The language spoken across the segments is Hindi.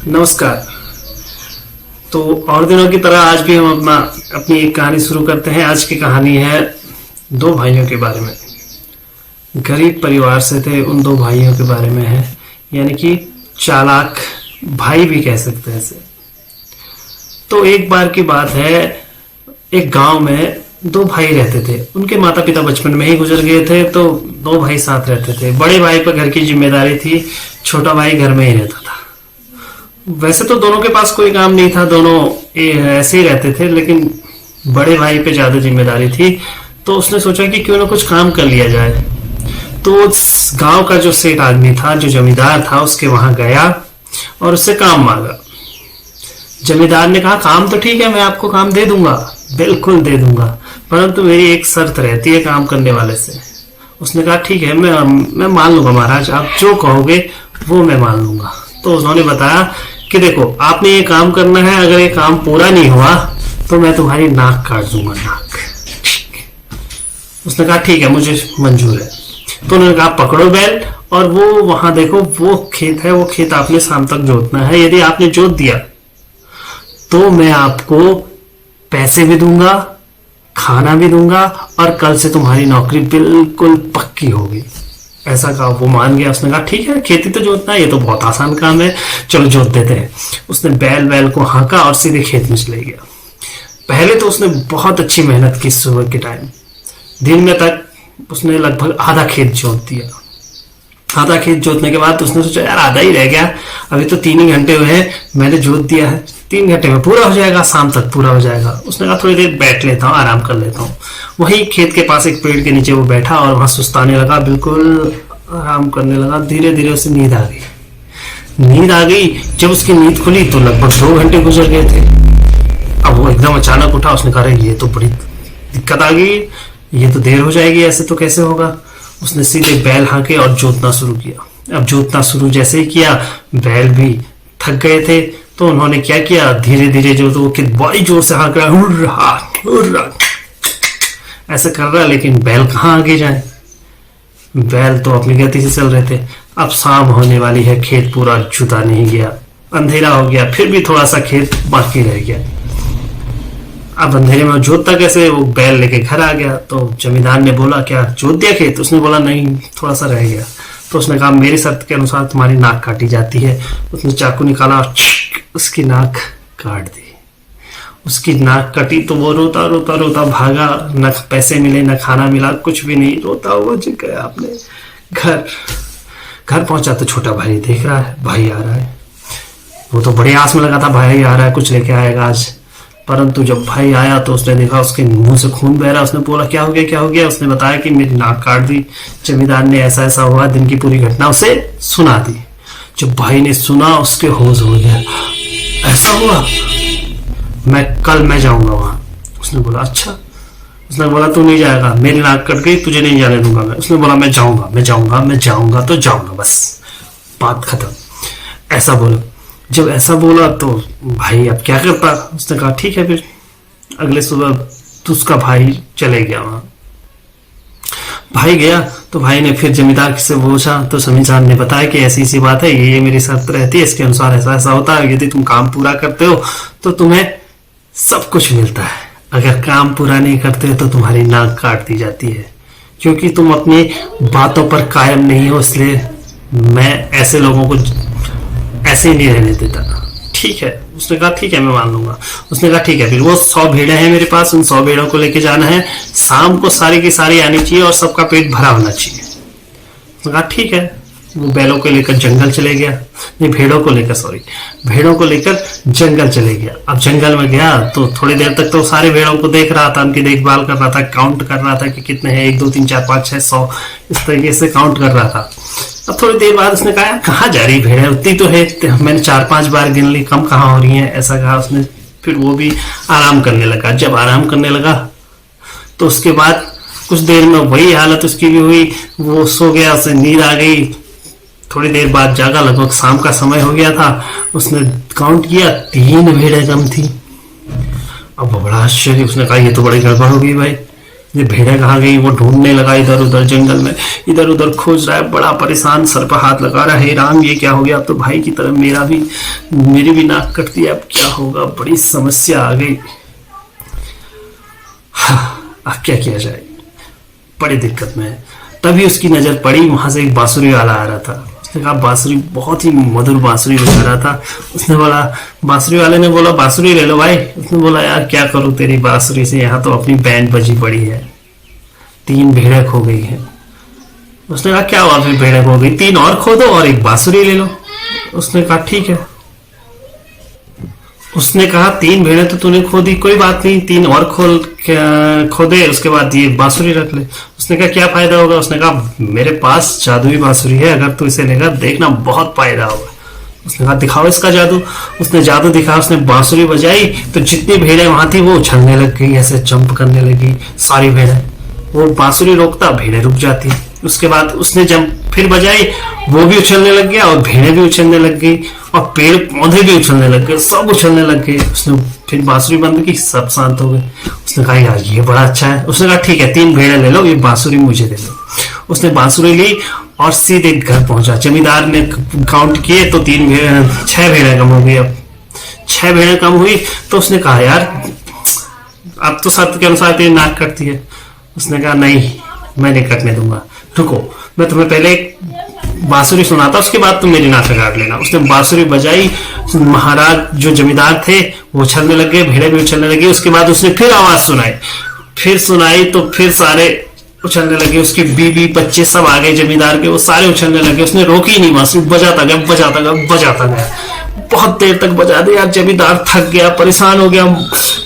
नमस्कार। तो और दिनों की तरह आज भी हम अपनी एक कहानी शुरू करते हैं। आज की कहानी है दो भाइयों के बारे में। गरीब परिवार से थे, उन दो भाइयों के बारे में है, यानी कि चालाक भाई भी कह सकते हैं इसे। तो एक बार की बात है, एक गांव में दो भाई रहते थे। उनके माता पिता बचपन में ही गुजर गए थे, तो दो भाई साथ रहते थे। बड़े भाई पर घर की जिम्मेदारी थी, छोटा भाई घर में ही रहता था। वैसे तो दोनों के पास कोई काम नहीं था, दोनों ऐसे ही रहते थे, लेकिन बड़े भाई पे ज्यादा जिम्मेदारी थी। तो उसने सोचा कि क्यों ना कुछ काम कर लिया जाए। तो उस गांव का जो सेठ आदमी था, जो जमींदार था, उसके वहां गया और उससे काम मांगा। जमींदार ने कहा, काम तो ठीक है, मैं आपको काम दे दूंगा, बिल्कुल दे दूंगा, परंतु मेरी एक शर्त रहती है काम करने वाले से। उसने कहा, ठीक है, मैं मान लूंगा महाराज, आप जो कहोगे वो मैं मान लूंगा। तो उन्होंने बताया कि देखो, आपने ये काम करना है, अगर ये काम पूरा नहीं हुआ तो मैं तुम्हारी नाक काट दूंगा, नाक। उसने कहा, ठीक है, मुझे मंजूर है। तो उन्होंने कहा, पकड़ो बैल और वो वहां देखो, वो खेत है, वो खेत आपने शाम तक जोतना है। यदि आपने जोत दिया तो मैं आपको पैसे भी दूंगा, खाना भी दूंगा, और कल से तुम्हारी नौकरी बिल्कुल पक्की होगी। ऐसा कहा। वो मान गया। उसने कहा, ठीक है, खेती तो जोतना है, ये तो बहुत आसान काम है, चलो जोत देते हैं। उसने बैल को हाँका और सीधे खेत में चले गया। पहले तो उसने बहुत अच्छी मेहनत की। सुबह के टाइम दिन में तक उसने लगभग आधा खेत जोत दिया। आधा खेत जोतने के बाद उसने सोचा, यार आधा ही रह गया, अभी तो 3 ही घंटे हुए हैं, मैंने जोत दिया है, 3 घंटे में पूरा हो जाएगा, शाम तक पूरा हो जाएगा। उसने कहा, थोड़ी देर बैठ लेता हूँ, आराम कर लेता हूँ। वही खेत के पास एक पेड़ के नीचे वो बैठा और वहां सुस्ताने लगा, बिल्कुल आराम करने लगा। धीरे धीरे उसे नींद आ गई। नींद आ गई। जब उसकी नींद खुली तो लगभग 2 घंटे गुजर गए थे। अब वो एकदम अचानक उठा। उसने कहा, ये तो बड़ी दिक्कत आ गई, ये तो देर हो जाएगी, ऐसे तो कैसे होगा। उसने सीधे बैल हाँके और जोतना शुरू किया। अब जोतना शुरू जैसे ही किया, बैल भी थक गए थे, तो उन्होंने क्या किया, धीरे धीरे जो तो बड़ी जोर से हाँक रहा, हुर्रा ऐसे कर रहा, लेकिन बैल कहाँ आगे जाए। बैल तो अपनी गति से चल रहे थे। अब शाम होने वाली है, खेत पूरा जुता नहीं गया, अंधेरा हो गया, फिर भी थोड़ा सा खेत बाकी रह गया। अब अंधेरे में जोतता कैसे। वो बैल लेके घर आ गया। तो जमींदार ने बोला, क्या जोत दिया खेत। उसने बोला, नहीं, थोड़ा सा रह गया। तो उसने कहा, मेरी शर्त के अनुसार तुम्हारी नाक काटी जाती है। उसने चाकू निकाला और उसकी नाक काट दी। उसकी नाक कटी तो वो रोता रोता रोता भागा। न पैसे मिले, न खाना मिला, कुछ भी नहीं। रोता हुआ जी गया अपने घर पहुंचा तो छोटा भाई देख रहा है, भाई आ रहा है। वो तो बड़े आस में लगा था, भाई आ रहा है, कुछ लेके आएगा आज। परंतु जब भाई आया तो उसने देखा उसके मुंह से खून बह रहा। उसने बोला, क्या हो गया, क्या हो गया। उसने बताया कि मेरी नाक काट दी। जमींदार ने ऐसा ऐसा हुआ, दिन की पूरी घटना उसे सुना दी। जब भाई ने सुना, उसके होश हो गया, ऐसा हुआ, मैं जाऊंगा वहां। उसने बोला, अच्छा। उसने बोला, तू नहीं जाएगा, मेरी नाक कट गई, तुझे नहीं जाने दूंगा मैं। उसने बोला, मैं जाऊंगा तो जाऊंगा, बस बात खत्म। ऐसा बोला। जब ऐसा बोला तो भाई अब क्या करता। उसने कहा, ठीक है। फिर अगले सुबह तो उसका भाई चले गया वहां। भाई गया तो भाई ने फिर जमींदार से पूछा, तो जमींदार ने बताया कि ऐसी सी बात है, ये मेरी शर्त रहती है, इसके अनुसार ऐसा ऐसा होता है, यदि तुम काम पूरा करते हो तो तुम्हें सब कुछ मिलता है, अगर काम पूरा नहीं करते हो तो तुम्हारी नाक काट दी जाती है, क्योंकि तुम अपनी बातों पर कायम नहीं हो, इसलिए मैं ऐसे लोगों को ऐसे ही नहीं रहने देता। ठीक है। उसने कहा, ठीक है, मैं मान लूंगा। उसने कहा, ठीक है। फिर वो 100 भेड़ें हैं मेरे पास, उन 100 भेड़ों को लेके जाना है, शाम को सारी की सारी आनी चाहिए और सबका पेट भरा होना चाहिए। उसने कहा, ठीक है। वो बैलों को लेकर जंगल चले गया, नहीं, भेड़ों को लेकर जंगल चले गया। अब जंगल में गया तो थोड़ी देर तक तो सारे भेड़ों को देख रहा था, उनकी देखभाल कर रहा था, काउंट कर रहा था कि कितने हैं, 1 2 3 4 5 6 100, इस तरीके से काउंट कर रहा था। अब थोड़ी देर बाद उसने कहा, कहाँ जा रही भेड़ है, उतनी तो है, मैंने 4-5 बार गिन ली, कम कहाँ हो रही है, ऐसा कहा उसने। फिर वो भी आराम करने लगा। जब आराम करने लगा तो उसके बाद कुछ देर में वही हालत उसकी भी हुई, वो सो गया, उसे नींद आ गई। थोड़ी देर बाद जागा, लगभग शाम का समय हो गया था। उसने काउंट किया, 3 भेड़ें कम थी। अब बड़ा आश्चर्य, उसने कहा, ये तो बड़ी गड़बड़ हो गई भाई, ये भेड़ें कहाँ गई, वो ढूंढने लगा इधर उधर जंगल में, इधर उधर खोज रहा है, बड़ा परेशान, सर पर हाथ लगा रहा है, हे राम ये क्या हो गया, अब तो भाई की तरह मेरी भी नाक कट दी, अब क्या होगा, बड़ी समस्या आ गई। अब क्या किया जाए, बड़ी दिक्कत में है। तभी उसकी नजर पड़ी, वहां से एक बांसुरी वाला आ रहा था। उसने कहा बांसुरी, बहुत ही मधुर बांसुरी बजा रहा था। उसने बोला, बांसुरी वाले ने बोला बांसुरी ले लो भाई। उसने बोला यार क्या करूं तेरी बांसुरी से, यहाँ तो अपनी बैंड बजी पड़ी है, 3 भेड़ें खो गई है। उसने कहा क्या हुआ फिर, भेड़ें खो गई, 3 और खो दो और एक बांसुरी ले लो। उसने कहा ठीक है। उसने कहा 3 भेड़ें तो तूने खो दी, कोई बात नहीं, 3 और खो दे, उसके बाद ये बांसुरी रख ले। उसने कहा क्या फायदा होगा। उसने कहा मेरे पास जादुई बांसुरी है, अगर तू इसे लेगा देखना बहुत फायदा होगा। उसने कहा दिखाओ इसका जादू। उसने जादू दिखाया, उसने बांसुरी बजाई तो जितनी भेड़ें वहां थी वो उछलने लग गई, ऐसे जंप करने लगी सारी भेड़ें। वो बांसुरी रोकता, भेड़ें रुक जाती। उसके बाद उसने जब फिर बजाई, वो भी उछलने लग गया और भेड़ें भी उछलने लग गई और पेड़ पौधे भी उछलने लग गए, सब उछलने लग गए। उसने फिर बांसुरी बंद की, सब शांत हो गए। उसने कहा यार ये बड़ा अच्छा है। उसने कहा ठीक है 3 भेड़ें ले लो, ये बांसुरी मुझे दे दो। उसने बांसुरी ली और सीधे घर पहुंचा। जमींदार ने काउंट किए तो 6 भेड़ें कम हो गई। अब 6 भेड़ें कम हुई तो उसने कहा यार अब तो शर्त के अनुसार तेरी नाक कटती है। उसने कहा नहीं मैं नहीं कटने दूंगा, रुको मैं तुम्हें पहले एक बांसुरी सुनाता, उसके बाद तुम मेरी नाक काट लेना। उसने बांसुरी बजाई, महाराज जो जमींदार थे वो उछलने लगे, भेड़े भी उछलने लगी। उसके बाद उसने फिर आवाज सुनाई तो फिर सारे उछलने लगे। उसके बीवी बच्चे सब आ गए जमींदार के, वो सारे उछलने लगे। उसने रोकी ही नहीं, बांसुरी बजाता गया। बहुत देर तक बजा दिया। यार जमींदार थक गया, परेशान हो गया,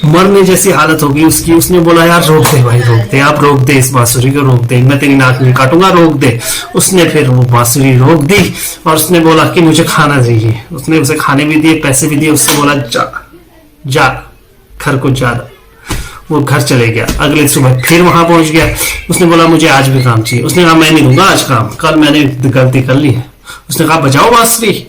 मरने जैसी हालत हो गई उसकी। उसने बोला यार रोक दे भाई, रोक दे, आप रोक दे, इस बांसुरी को रोक दे, मैं तेरी नाक नहीं काटूंगा, रोक दे। उसने फिर वो बांसुरी रोक दी और उसने बोला कि मुझे खाना चाहिए। उसने उसे खाने भी दिए, पैसे भी दिए। उससे बोला जा घर को जा। वो घर चले गया। अगले सुबह फिर वहां पहुंच गया। उसने बोला मुझे आज भी काम चाहिए। उसने कहा मैं नहीं दूंगा आज काम, कल मैंने गलती कर ली है। उसने कहा बजाओ बांसुरी।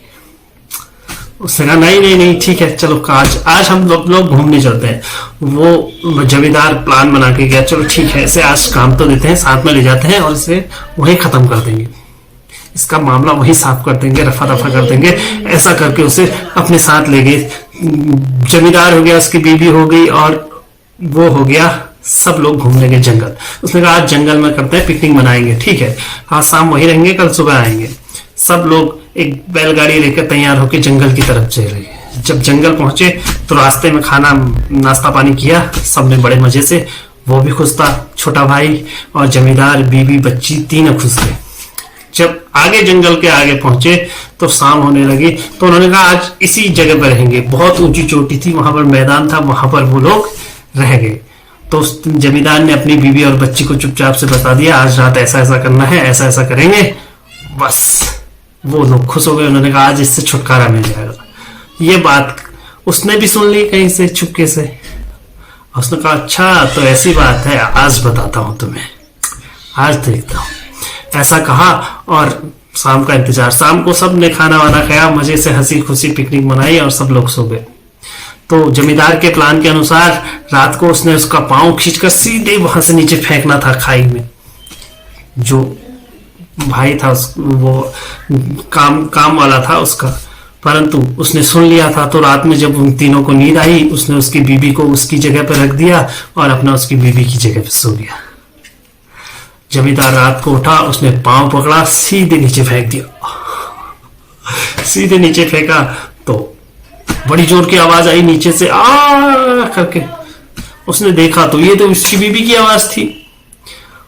उसने कहा नहीं ठीक है चलो आज हम लोग घूमने चलते हैं। वो जमींदार प्लान बना के गया, चलो ठीक है इसे आज काम तो देते हैं, साथ में ले जाते हैं और इसे वहीं खत्म कर देंगे, इसका मामला वहीं साफ कर देंगे, रफा दफा कर देंगे। ऐसा करके उसे अपने साथ ले गए। जमींदार हो गया, उसकी बीवी हो गई और वो हो गया, सब लोग घूमने गए जंगल। उसने कहा आज जंगल में करते हैं, पिकनिक मनाएंगे, ठीक है आज शाम वहीं रहेंगे, कल सुबह आएंगे। सब लोग एक बैलगाड़ी लेकर तैयार होकर जंगल की तरफ चले गए। जब जंगल पहुंचे तो रास्ते में खाना नाश्ता पानी किया सबने बड़े मजे से। वो भी खुश था, छोटा भाई और जमींदार, बीवी बच्ची तीनों खुश थे। जब आगे जंगल के आगे पहुंचे तो शाम होने लगी तो उन्होंने कहा आज इसी जगह पर रहेंगे। बहुत ऊंची चोटी थी, वहां पर मैदान था, वहां पर वो लोग रह गए। तो उस जमींदार ने अपनी बीवी और बच्ची को चुपचाप से बता दिया आज रात ऐसा ऐसा करना है, ऐसा ऐसा करेंगे। बस वो लोग खुश हो गए। उन्होंने कहा आज इससे छुटकारा मिल जाएगा। ये बात उसने भी सुन ली कहीं से चुपके से। उसने कहा अच्छा तो ऐसी बात है, आज बताता हूं तुम्हें, आज देखता हूं। ऐसा कहा और शाम का इंतजार। शाम को सब ने खाना वाना खाया, मजे से हंसी खुशी पिकनिक मनाई और सब लोग सो गए। तो जमींदार के प्लान के अनुसार रात को उसने उसका पांव खींचकर सीधे वहां से नीचे फेंकना था खाई में। जो भाई था वो काम वाला था उसका, परंतु उसने सुन लिया था। तो रात में जब उन तीनों को नींद आई, उसने उसकी बीवी को उसकी जगह पर रख दिया और अपना उसकी बीवी की जगह पर सो गया। जमींदार रात को उठा, उसने पांव पकड़ा, सीधे नीचे फेंक दिया। सीधे नीचे फेंका तो बड़ी जोर की आवाज आई नीचे से, आ करके। उसने देखा तो ये तो उसकी बीवी की आवाज थी।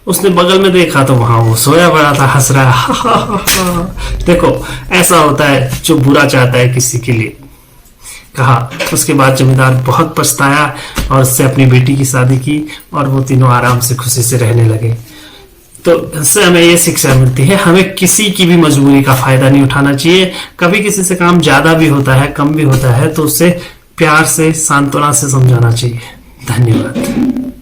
उसने बगल में देखा तो वहां वो सोया पड़ा था, हंस रहा है। देखो ऐसा होता है जो बुरा चाहता है किसी के लिए, कहा। उसके बाद जमींदार बहुत पछताया और उससे अपनी बेटी की शादी की और वो तीनों आराम से खुशी से रहने लगे। तो इससे हमें ये शिक्षा मिलती है, हमें किसी की भी मजबूरी का फायदा नहीं उठाना चाहिए। कभी किसी से काम ज्यादा भी होता है, कम भी होता है, तो उसे प्यार से सांत्वना से समझाना चाहिए। धन्यवाद।